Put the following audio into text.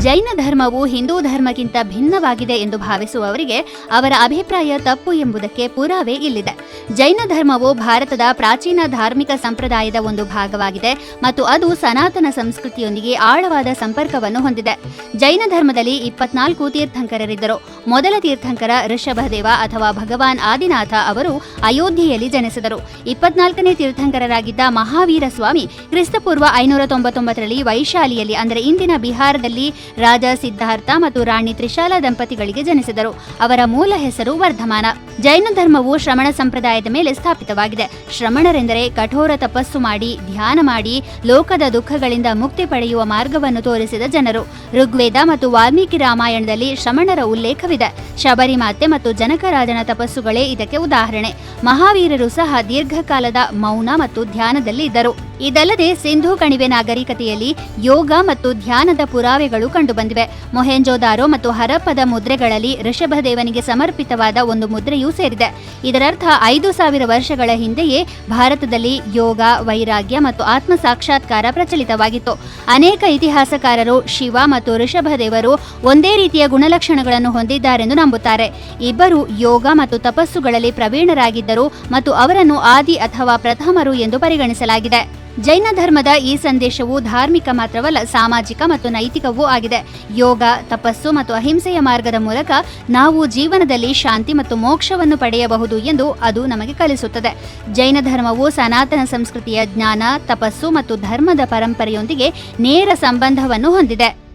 ಜೈನ ಧರ್ಮವು ಹಿಂದೂ ಧರ್ಮಕ್ಕಿಂತ ಭಿನ್ನವಾಗಿದೆ ಎಂದು ಭಾವಿಸುವವರಿಗೆ ಅವರ ಅಭಿಪ್ರಾಯ ತಪ್ಪು ಎಂಬುದಕ್ಕೆ ಪುರಾವೆ ಇಲ್ಲಿದೆ. ಜೈನ ಧರ್ಮವು ಭಾರತದ ಪ್ರಾಚೀನ ಧಾರ್ಮಿಕ ಸಂಪ್ರದಾಯದ ಒಂದು ಭಾಗವಾಗಿದೆ ಮತ್ತು ಅದು ಸನಾತನ ಸಂಸ್ಕೃತಿಯೊಂದಿಗೆ ಆಳವಾದ ಸಂಪರ್ಕವನ್ನು ಹೊಂದಿದೆ. ಜೈನ ಧರ್ಮದಲ್ಲಿ 24 ತೀರ್ಥಂಕರರಿದ್ದರು. ಮೊದಲ ತೀರ್ಥಂಕರ ಋಷಭದೇವ ಅಥವಾ ಭಗವಾನ್ ಆದಿನಾಥ ಅವರು ಅಯೋಧ್ಯೆಯಲ್ಲಿ ಜನಿಸಿದರು. 24ನೇ ತೀರ್ಥಂಕರರಾಗಿದ್ದ ಮಹಾವೀರ ಸ್ವಾಮಿ ಕ್ರಿಸ್ತಪೂರ್ವ 599ರಲ್ಲಿ ವೈಶಾಲಿಯಲ್ಲಿ ಅಂದರೆ ಇಂದಿನ ಬಿಹಾರದಲ್ಲಿ ರಾಜ ಸಿದ್ಧಾರ್ಥ ಮತ್ತು ರಾಣಿ ತ್ರಿಶಾಲಾ ದಂಪತಿಗಳಿಗೆ ಜನಿಸಿದರು. ಅವರ ಮೂಲ ಹೆಸರು ವರ್ಧಮಾನ. ಜೈನ ಧರ್ಮವು ಶ್ರಮಣ ಸಂಪ್ರದಾಯದ ಮೇಲೆ ಸ್ಥಾಪಿತವಾಗಿದೆ. ಶ್ರಮಣರೆಂದರೆ ಕಠೋರ ತಪಸ್ಸು ಮಾಡಿ ಧ್ಯಾನ ಮಾಡಿ ಲೋಕದ ದುಃಖಗಳಿಂದ ಮುಕ್ತಿ ಪಡೆಯುವ ಮಾರ್ಗವನ್ನು ತೋರಿಸಿದ ಜನರು. ಋಗ್ವೇದ ಮತ್ತು ವಾಲ್ಮೀಕಿ ರಾಮಾಯಣದಲ್ಲಿ ಶ್ರಮಣರ ಉಲ್ಲೇಖವಿದೆ. ಶಬರಿಮಾತೆ ಮತ್ತು ಜನಕರಾಜನ ತಪಸ್ಸುಗಳೇ ಇದಕ್ಕೆ ಉದಾಹರಣೆ. ಮಹಾವೀರರು ಸಹ ದೀರ್ಘಕಾಲದ ಮೌನ ಮತ್ತು ಧ್ಯಾನದಲ್ಲಿ ಇದ್ದರು. ಇದಲ್ಲದೆ ಸಿಂಧೂ ಕಣಿವೆ ನಾಗರಿಕತೆಯಲ್ಲಿ ಯೋಗ ಮತ್ತು ಧ್ಯಾನದ ಪುರಾವೆಗಳು ಕಂಡುಬಂದಿವೆ. ಮೊಹೆಂಜೋದಾರೋ ಮತ್ತು ಹರಪ್ಪದ ಮುದ್ರೆಗಳಲ್ಲಿ ಋಷಭದೇವನಿಗೆ ಸಮರ್ಪಿತವಾದ ಒಂದು ಮುದ್ರೆಯೂ ಸೇರಿದೆ. ಇದರರ್ಥ 5000 ವರ್ಷಗಳ ಹಿಂದೆಯೇ ಭಾರತದಲ್ಲಿ ಯೋಗ, ವೈರಾಗ್ಯ ಮತ್ತು ಆತ್ಮ ಸಾಕ್ಷಾತ್ಕಾರ ಪ್ರಚಲಿತವಾಗಿತ್ತು. ಅನೇಕ ಇತಿಹಾಸಕಾರರು ಶಿವ ಮತ್ತು ಋಷಭದೇವರು ಒಂದೇ ರೀತಿಯ ಗುಣಲಕ್ಷಣಗಳನ್ನು ಹೊಂದಿದ್ದಾರೆಂದು ನಂಬುತ್ತಾರೆ. ಇಬ್ಬರು ಯೋಗ ಮತ್ತು ತಪಸ್ಸುಗಳಲ್ಲಿ ಪ್ರವೀಣರಾಗಿದ್ದರು ಮತ್ತು ಅವರನ್ನು ಆದಿ ಅಥವಾ ಪ್ರಥಮರು ಎಂದು ಪರಿಗಣಿಸಲಾಗಿದೆ. ಜೈನ ಧರ್ಮದ ಈ ಸಂದೇಶವು ಧಾರ್ಮಿಕ ಮಾತ್ರವಲ್ಲ, ಸಾಮಾಜಿಕ ಮತ್ತು ನೈತಿಕವೂ ಆಗಿದೆ. ಯೋಗ, ತಪಸ್ಸು ಮತ್ತು ಅಹಿಂಸೆಯ ಮಾರ್ಗದ ಮೂಲಕ ನಾವು ಜೀವನದಲ್ಲಿ ಶಾಂತಿ ಮತ್ತು ಮೋಕ್ಷವನ್ನು ಪಡೆಯಬಹುದು ಎಂದು ಅದು ನಮಗೆ ಕಲಿಸುತ್ತದೆ. ಜೈನ ಧರ್ಮವು ಸನಾತನ ಸಂಸ್ಕೃತಿಯ ಜ್ಞಾನ, ತಪಸ್ಸು ಮತ್ತು ಧರ್ಮದ ಪರಂಪರೆಯೊಂದಿಗೆ ನೇರ ಸಂಬಂಧವನ್ನು ಹೊಂದಿದೆ.